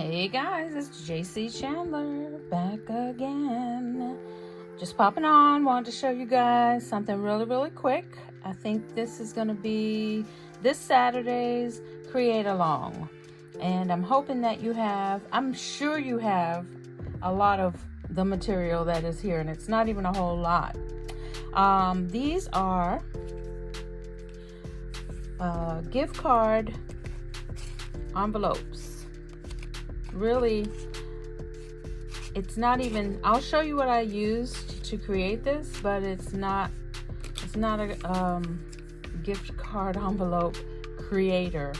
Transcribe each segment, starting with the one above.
Hey guys, it's JayCee Chandler back again. Just popping on, wanted to show you guys something really quick. I think this is going to be this Saturday's Create Along. And I'm hoping that I'm sure you have a lot of the material that is here, and it's not even a whole lot. These are gift card envelopes. Really, it's not even, I'll show you what I used to create this, but it's not a gift card envelope creator,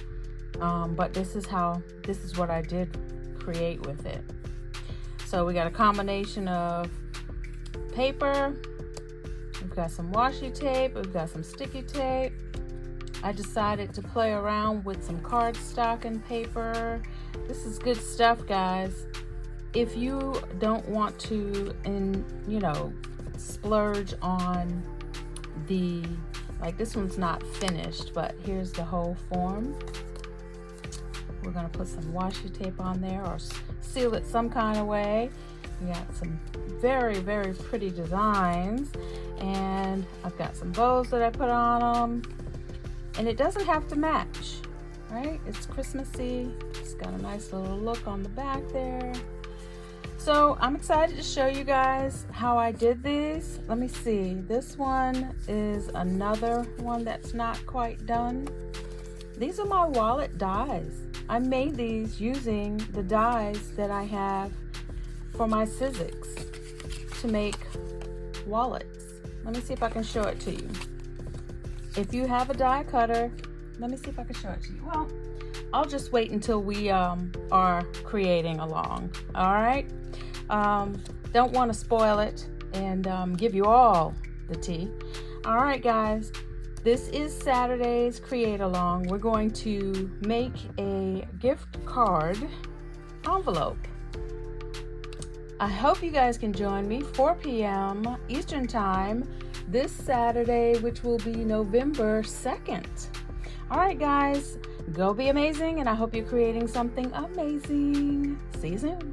but this is what I did create with it. So we got a combination of paper, we've got some washi tape, we've got some sticky tape. I decided to play around with some cardstock and paper. This is good stuff, guys. If you don't want to, splurge on like this one's not finished, but here's the whole form. We're gonna put some washi tape on there or seal it some kind of way. We got some very pretty designs, and I've got some bows that I put on them. And it doesn't have to match, right? It's Christmassy. It's got a nice little look on the back there. So I'm excited to show you guys how I did these. Let me see. This one is another one that's not quite done. These are my wallet dies. I made these using the dies that I have for my Sizzix to make wallets. Let me see if I can show it to you. If you have a die cutter, let me see if I can show it to you. Well, I'll just wait until we are creating along. All right. Don't want to spoil it and give you all the tea. All right, guys. This is Saturday's Create Along. We're going to make a gift card envelope. I hope you guys can join me 4 p.m. Eastern Time this Saturday, which will be November 2nd. All right, guys, go be amazing, and I hope you're creating something amazing. See you soon.